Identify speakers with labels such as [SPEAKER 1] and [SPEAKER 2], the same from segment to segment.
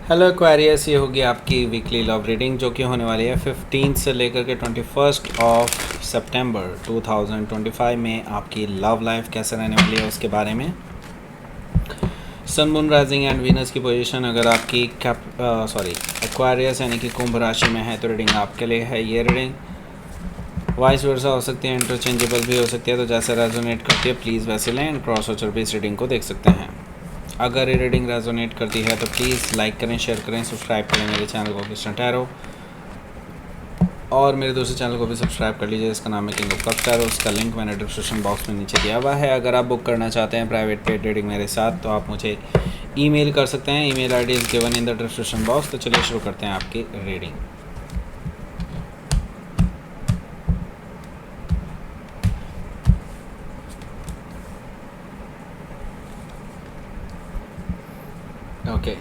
[SPEAKER 1] Hello Aquarius, ये होगी आपकी वीकली लव रीडिंग जो कि होने वाली है 15 से लेकर के 21 ऑफ सितंबर 2025 में। आपकी लव लाइफ कैसे रहने वाली है उसके बारे में। सन, मून, राइजिंग एंड वीनस की पोजीशन अगर आपकी एक्वेरियस यानी कि कुंभ राशि में है तो रीडिंग आपके लिए है। ये रीडिंग वाइस वर्सा हो सकती है, इंटरचेंजेबल भी हो सकती है, तो जैसे रेजोनेट करती है प्लीज़ वैसे लें। एंड क्रॉस वॉचर भी इस रीडिंग को देख सकते हैं। अगर ये रीडिंग रेजोनेट करती है तो प्लीज़ लाइक करें, शेयर करें, सब्सक्राइब करें मेरे चैनल को कृष्ण टैरो, और मेरे दूसरे चैनल को भी सब्सक्राइब कर लीजिए, इसका नाम है किंग ऑफ कप्स टैरो। उसका लिंक मैंने डिस्क्रिप्शन बॉक्स में नीचे दिया हुआ है। अगर आप बुक करना चाहते हैं प्राइवेट पेड रीडिंग मेरे साथ तो आप मुझे ईमेल कर सकते हैं। Email ID is given in the description box. तो चलिए शुरू करते हैं आपकी reading. Okay,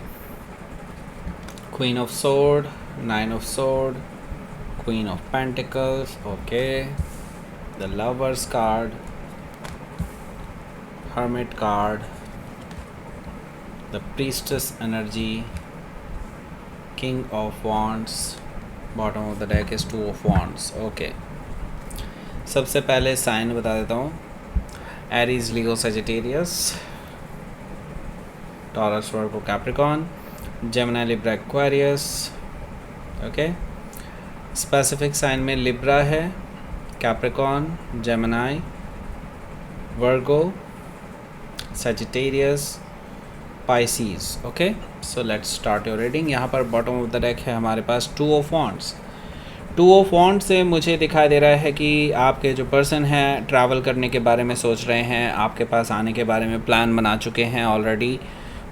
[SPEAKER 1] queen of sword, nine of sword, Queen of Pentacles, okay, the Lovers card, Hermit card, the Priestess energy, King of Wands, bottom of the deck is Two of Wands, okay। सबसे पहले sign बता देता हूँ, Aries, Leo, Sagittarius, Taurus, Virgo, Capricorn, Gemini, Libra, Aquarius, okay. Specific sign में Libra है, Capricorn, Gemini, Virgo, Sagittarius, Pisces, okay. So let's start your reading. यहाँ पर bottom of the deck है हमारे पास two of wands. Two of wands से मुझे दिखाई दे रहा है कि आपके जो पर्सन हैं ट्रैवल करने के बारे में सोच रहे हैं, आपके पास आने के बारे में प्लान बना चुके हैं ऑलरेडी।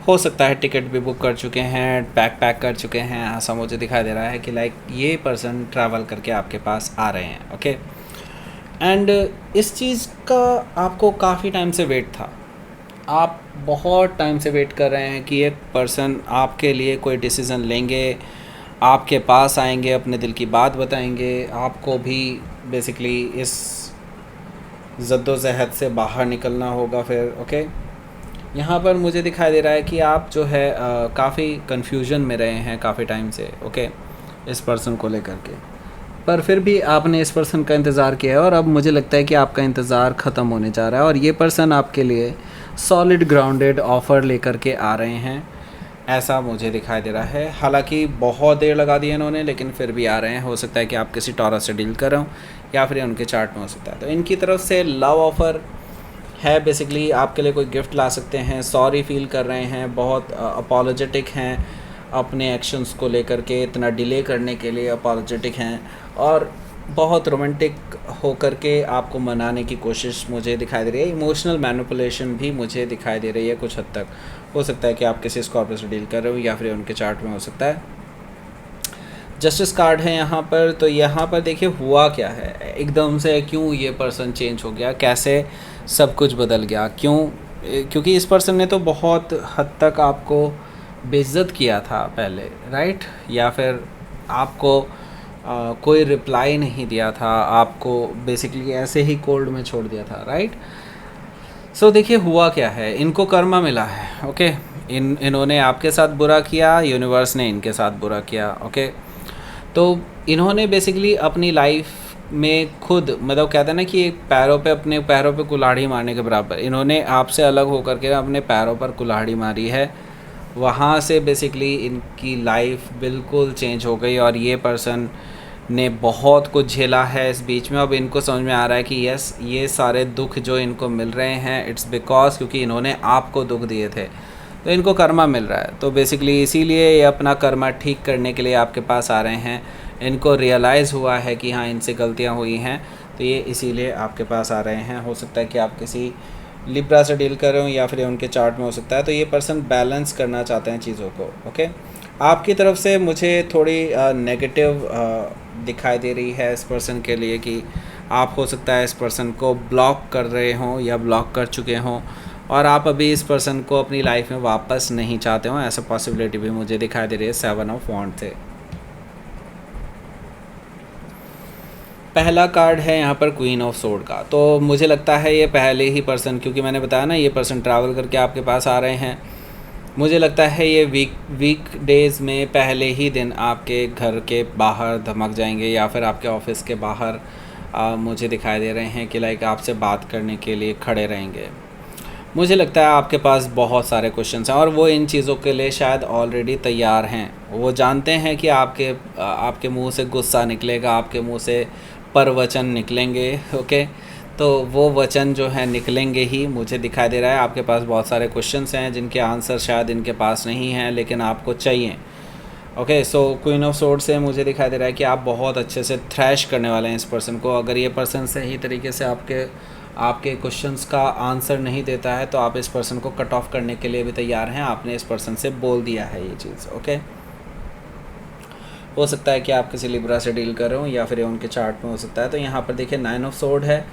[SPEAKER 1] हो सकता है टिकट भी बुक कर चुके हैं, पैक कर चुके हैं। ऐसा मुझे दिखाई दे रहा है कि लाइक ये पर्सन ट्रैवल करके आपके पास आ रहे हैं, ओके। एंड इस चीज़ का आपको काफ़ी टाइम से वेट था। आप बहुत टाइम से वेट कर रहे हैं कि एक पर्सन आपके लिए कोई डिसीज़न लेंगे, आपके पास आएंगे, अपने दिल की बात बताएंगे, आपको भी बेसिकली इस जद्दोजहद से बाहर निकलना होगा फिर, ओके। यहाँ पर मुझे दिखाई दे रहा है कि आप जो है काफ़ी कन्फ्यूजन में रहे हैं काफ़ी टाइम से, ओके, इस पर्सन को लेकर के। पर फिर भी आपने इस पर्सन का इंतज़ार किया है और अब मुझे लगता है कि आपका इंतज़ार ख़त्म होने जा रहा है और ये पर्सन आपके लिए सॉलिड ग्राउंडेड ऑफ़र लेकर के आ रहे हैं, ऐसा मुझे दिखाई दे रहा है। हालांकि बहुत देर लगा दी है इन्होंने, लेकिन फिर भी आ रहे हैं। हो सकता है कि आप किसी टॉरस से डील कर रहे हो या फिर उनके चार्ट में हो सकता है। तो इनकी तरफ से लव ऑफ़र है, बेसिकली आपके लिए कोई गिफ्ट ला सकते हैं, सॉरी फील कर रहे हैं, बहुत अपॉलोजेटिक हैं अपने एक्शंस को लेकर के, इतना डिले करने के लिए अपॉलोजेटिक हैं और बहुत रोमांटिक होकर के आपको मनाने की कोशिश मुझे दिखाई दे रही है। इमोशनल मैनिपुलेशन भी मुझे दिखाई दे रही है कुछ हद तक। हो सकता है कि आप किसी स्कॉर्पियो से डील कर रहे हो या फिर उनके चार्ट में हो सकता है। जस्टिस कार्ड है यहाँ पर। तो यहाँ पर देखिए हुआ क्या है, एकदम से क्यों ये पर्सन चेंज हो गया, कैसे सब कुछ बदल गया, क्यों? क्योंकि इस पर्सन ने तो बहुत हद तक आपको बेइज्जत किया था पहले, राइट? या फिर आपको कोई रिप्लाई नहीं दिया था, आपको बेसिकली ऐसे ही कोल्ड में छोड़ दिया था, राइट? सो देखिए हुआ क्या है, इनको कर्मा मिला है, ओके। इन्होंने आपके साथ बुरा किया, यूनिवर्स ने इनके साथ बुरा किया, ओके। तो इन्होंने बेसिकली अपनी लाइफ में खुद, मतलब कहते हैं ना कि अपने पैरों पे कुल्हाड़ी मारने के बराबर इन्होंने आपसे अलग होकर के अपने पैरों पर कुल्हाड़ी मारी है। वहाँ से बेसिकली इनकी लाइफ बिल्कुल चेंज हो गई और ये पर्सन ने बहुत कुछ झेला है इस बीच में। अब इनको समझ में आ रहा है कि यस, ये सारे दुख जो इनको मिल रहे हैं इट्स बिकॉज क्योंकि इन्होंने आपको दुख दिए थे, तो इनको कर्मा मिल रहा है। तो बेसिकली इसीलिए ये अपना कर्मा ठीक करने के लिए आपके पास आ रहे हैं। इनको रियलाइज़ हुआ है कि हाँ, इनसे गलतियाँ हुई हैं, तो ये इसीलिए आपके पास आ रहे हैं। हो सकता है कि आप किसी लिब्रा से डील कर रहे हो या फिर उनके चार्ट में हो सकता है। तो ये पर्सन बैलेंस करना चाहते हैं चीज़ों को, ओके। आपकी तरफ से मुझे थोड़ी नेगेटिव दिखाई दे रही है इस पर्सन के लिए कि आप हो सकता है इस पर्सन को ब्लॉक कर रहे हों या ब्लॉक कर चुके हों और आप अभी इस पर्सन को अपनी लाइफ में वापस नहीं चाहते हो, ऐसा पॉसिबिलिटी भी मुझे दिखाई दे रही है 7 ऑफ वॉन्ड से। पहला कार्ड है यहाँ पर क्वीन ऑफ सोर्ड का। तो मुझे लगता है ये पहले ही पर्सन, क्योंकि मैंने बताया ना ये पर्सन ट्रैवल करके आपके पास आ रहे हैं, मुझे लगता है ये वीक डेज़ में पहले ही दिन आपके घर के बाहर धमक जाएंगे या फिर आपके ऑफिस के बाहर मुझे दिखाई दे रहे हैं कि लाइक आपसे बात करने के लिए खड़े रहेंगे। मुझे लगता है आपके पास बहुत सारे क्वेश्चंस हैं और वो इन चीज़ों के लिए शायद ऑलरेडी तैयार हैं। वो जानते हैं कि आपके मुंह से गुस्सा निकलेगा, आपके मुंह से परवचन निकलेंगे, ओके। तो वो वचन जो है निकलेंगे ही। मुझे दिखाई दे रहा है आपके पास बहुत सारे क्वेश्चंस हैं जिनके आंसर शायद इनके पास नहीं हैं लेकिन आपको चाहिए, okay. So queen of sword से मुझे दिखाई दे रहा है कि आप बहुत अच्छे से थ्रैश करने वाले हैं इस पर्सन को। अगर ये पर्सन सही तरीके से आपके क्वेश्चंस का आंसर नहीं देता है तो आप इस पर्सन को कट ऑफ करने के लिए भी तैयार हैं। आपने इस पर्सन से बोल दिया है ये चीज़, ओके। हो सकता है कि आप किसी लिब्रा से डील कर रहे हो या फिर उनके चार्ट में हो सकता है। तो यहाँ पर देखिए 9 ऑफ सोर्ड है।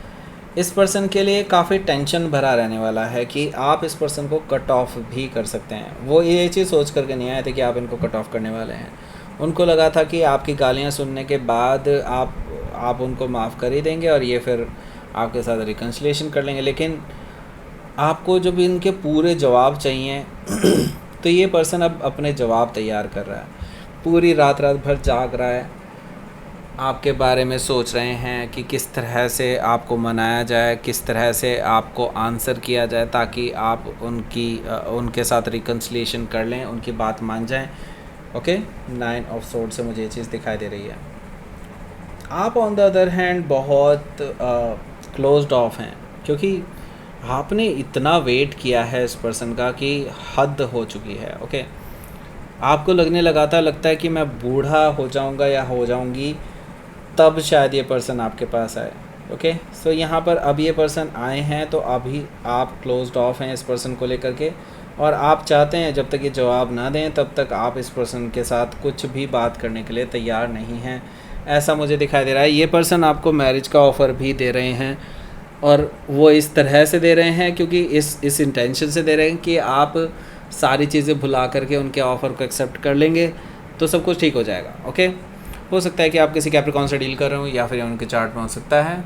[SPEAKER 1] इस पर्सन के लिए काफ़ी टेंशन भरा रहने वाला है कि आप इस पर्सन को कट ऑफ भी कर सकते हैं। वो ये चीज़ सोच करके नहीं आए थे कि आप इनको कट ऑफ करने वाले हैं। उनको लगा था कि आपकी गालियाँ सुनने के बाद आप उनको माफ़ कर ही देंगे और ये फिर आपके साथ रिकन्सिलिएशन कर लेंगे। लेकिन आपको जब इनके पूरे जवाब चाहिए तो ये पर्सन अब अपने जवाब तैयार कर रहा है। पूरी रात भर जाग रहा है, आपके बारे में सोच रहे हैं कि किस तरह से आपको मनाया जाए, किस तरह से आपको आंसर किया जाए ताकि आप उनके साथ रिकन्सिलिएशन कर लें, उनकी बात मान जाएं, ओके। 9 ऑफ सोर्ड से मुझे ये चीज़ दिखाई दे रही है। आप ऑन द अदर हैंड बहुत क्लोज्ड ऑफ हैं क्योंकि आपने इतना वेट किया है इस पर्सन का कि हद हो चुकी है, ओके। आपको लगता है कि मैं बूढ़ा हो जाऊंगा या हो जाऊंगी तब शायद ये पर्सन आपके पास आए, ओके। सो यहाँ पर अब ये पर्सन आए हैं तो अभी आप क्लोज्ड ऑफ हैं इस पर्सन को लेकर के और आप चाहते हैं जब तक ये जवाब ना दें तब तक आप इस पर्सन के साथ कुछ भी बात करने के लिए तैयार नहीं हैं, ऐसा मुझे दिखाई दे रहा है। ये पर्सन आपको मैरिज का ऑफ़र भी दे रहे हैं और वो इस तरह से दे रहे हैं क्योंकि इस इंटेंशन से दे रहे हैं कि आप सारी चीज़ें भुला करके उनके ऑफ़र को एक्सेप्ट कर लेंगे तो सब कुछ ठीक हो जाएगा, ओके। हो सकता है कि आप किसी कैप्रिकॉर्न से डील कर रहे हो या फिर उनके चार्ट में हो सकता है।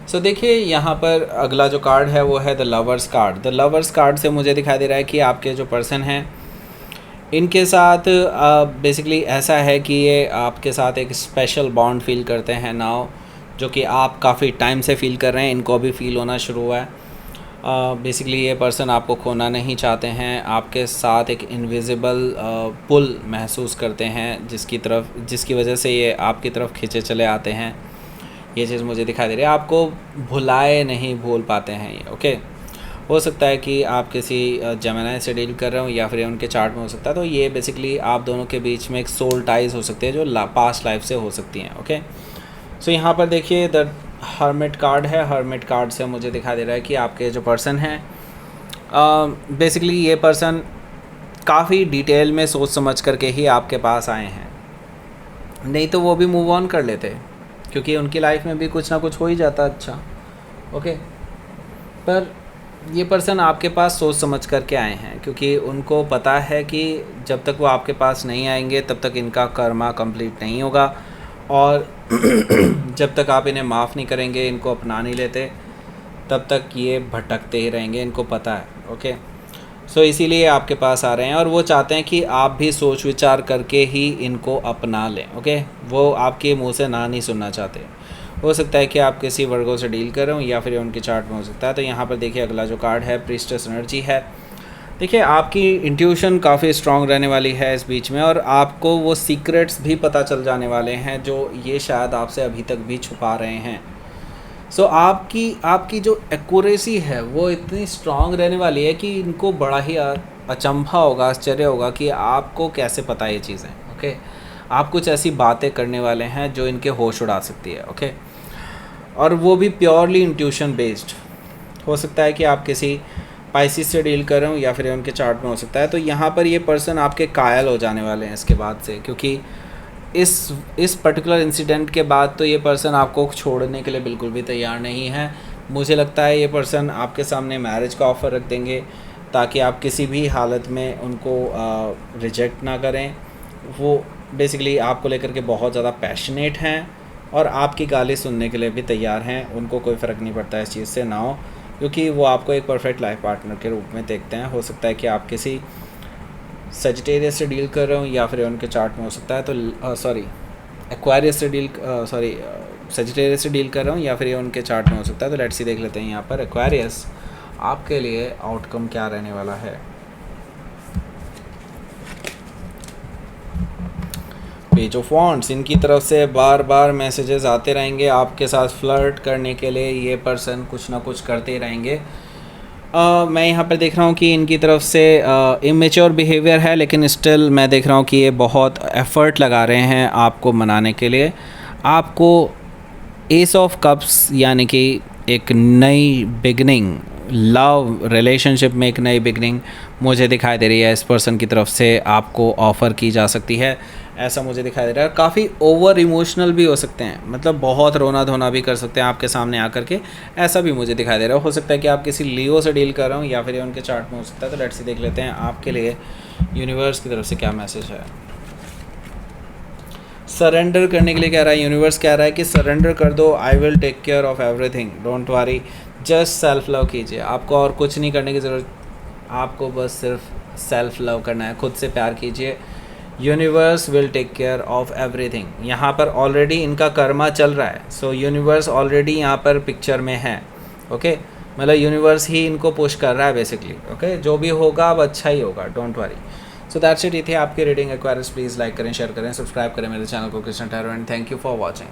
[SPEAKER 1] सो देखिए यहाँ पर अगला जो कार्ड है वो है the lovers card. The lovers card से मुझे दिखाई दे रहा है कि आपके जो पर्सन हैं इनके साथ बेसिकली ऐसा है कि ये आपके साथ एक स्पेशल बॉन्ड फील करते हैं नाउ, जो कि आप काफ़ी टाइम से फील कर रहे हैं, इनको भी फील होना शुरू हुआ है। बेसिकली ये पर्सन आपको खोना नहीं चाहते हैं, आपके साथ एक इनविजिबल पुल महसूस करते हैं जिसकी वजह से ये आपकी तरफ खींचे चले आते हैं। ये चीज़ मुझे दिखाई दे रही है। आपको भूल पाते हैं ये, ओके। हो सकता है कि आप किसी जेमिनी से डील कर रहे हो या फिर उनके चार्ट में हो सकता है। तो ये बेसिकली आप दोनों के बीच में एक सोल टाइज हो सकती है जो पास्ट लाइफ से हो सकती हैं, ओके। सो यहाँ पर देखिए द हर्मिट कार्ड है। हर्मिट कार्ड से मुझे दिखाई दे रहा है कि आपके जो पर्सन हैं बेसिकली ये पर्सन काफ़ी डिटेल में सोच समझ करके ही आपके पास आए हैं, नहीं तो वो भी मूव ऑन कर लेते क्योंकि उनकी लाइफ में भी कुछ ना कुछ हो ही जाता अच्छा, ओके। पर ये पर्सन आपके पास सोच समझ करके आए हैं क्योंकि उनको पता है कि जब तक वो आपके पास नहीं आएंगे तब तक इनका कर्मा कंप्लीट नहीं होगा और जब तक आप इन्हें माफ़ नहीं करेंगे, इनको अपना नहीं लेते, तब तक ये भटकते ही रहेंगे, इनको पता है, ओके। सो इसीलिए आपके पास आ रहे हैं और वो चाहते हैं कि आप भी सोच विचार करके ही इनको अपना लें, ओके। वो आपके मुंह से ना नहीं सुनना चाहते। हो सकता है कि आप किसी वर्गों से डील कर रहे हो या फिर उनके चार्ट में हो सकता है। तो यहाँ पर देखिए अगला जो कार्ड है प्रीस्टेस एनर्जी है। देखिए आपकी इंट्यूशन काफ़ी स्ट्रांग रहने वाली है इस बीच में और आपको वो सीक्रेट्स भी पता चल जाने वाले हैं जो ये शायद आपसे अभी तक भी छुपा रहे हैं। सो आपकी जो एक्यूरेसी है वो इतनी स्ट्रांग रहने वाली है कि इनको बड़ा ही अचंभा होगा, आश्चर्य होगा कि आपको कैसे पता ये चीज़ें, ओके। आप कुछ ऐसी बातें करने वाले हैं जो इनके होश उड़ा सकती है, ओके। और वो भी प्योरली इंट्यूशन बेस्ड। हो सकता है कि आप किसी पाइसिस से डील कर रहे हो या फिर उनके चार्ट में हो सकता है। तो यहाँ पर ये पर्सन आपके कायल हो जाने वाले हैं इसके बाद से, क्योंकि इस पर्टिकुलर इंसिडेंट के बाद तो ये पर्सन आपको छोड़ने के लिए बिल्कुल भी तैयार नहीं है। मुझे लगता है ये पर्सन आपके सामने मैरिज का ऑफ़र रख देंगे ताकि आप किसी भी हालत में उनको रिजेक्ट ना करें। वो बेसिकली आपको लेकर के बहुत ज़्यादा पैशनेट हैं और आपकी गाली सुनने के लिए भी तैयार हैं। उनको कोई फ़र्क नहीं पड़ता इस चीज़ से, नाउ क्योंकि वो आपको एक परफेक्ट लाइफ पार्टनर के रूप में देखते हैं। हो सकता है कि आप किसी सजिटेरियस से डील कर रहे हो या फिर उनके चार्ट में हो सकता है, तो सॉरी एक्वारियस से डील सजिटेरियस से डील कर रहा हूँ या फिर ये उनके चार्ट में हो सकता है। तो लेट्स सी देख लेते हैं यहाँ पर एक्वारियस आपके लिए आउटकम क्या रहने वाला है। पेज ऑफ वॉन्ड्स, इनकी तरफ से बार बार मैसेजेस आते रहेंगे आपके साथ फ्लर्ट करने के लिए। ये पर्सन कुछ ना कुछ करते ही रहेंगे। मैं यहाँ पर देख रहा हूँ कि इनकी तरफ से इमेच्योर बिहेवियर है, लेकिन स्टिल मैं देख रहा हूँ कि ये बहुत एफ़र्ट लगा रहे हैं आपको मनाने के लिए। आपको एस ऑफ कप्स यानी कि एक नई बिगनिंग, लव रिलेशनशिप में एक नई बिगनिंग मुझे दिखाई दे रही है। इस पर्सन की तरफ से आपको ऑफ़र की जा सकती है, ऐसा मुझे दिखाई दे रहा है। काफ़ी ओवर इमोशनल भी हो सकते हैं, मतलब बहुत रोना धोना भी कर सकते हैं आपके सामने आकर के, ऐसा भी मुझे दिखाई दे रहा है। हो सकता है कि आप किसी लियो से डील कर रहे हो या फिर ये उनके चार्ट में हो सकता है। तो लेट्स सी देख लेते हैं आपके लिए यूनिवर्स की तरफ से क्या मैसेज है। सरेंडर करने के लिए कह रहा है यूनिवर्स, कह रहा है कि सरेंडर कर दो, I will take care of everything, don't worry, just self love कीजिए। आपको और कुछ नहीं करने की ज़रूरत, आपको बस सिर्फ सेल्फ लव करना है, खुद से प्यार कीजिए। Universe will take care of everything. यहाँ पर ऑलरेडी इनका कर्मा चल रहा है, सो यूनिवर्स ऑलरेडी यहाँ पर पिक्चर में है। ओके, मतलब यूनिवर्स ही इनको पुश कर रहा है बेसिकली। ओके, जो भी होगा अब अच्छा ही होगा, don't worry. So that's it. ये थी आपकी रीडिंग एक्वायरियस। प्लीज़ लाइक करें, शेयर करें, सब्सक्राइब करें मेरे चैनल को Krishna tarot, and thank you for watching.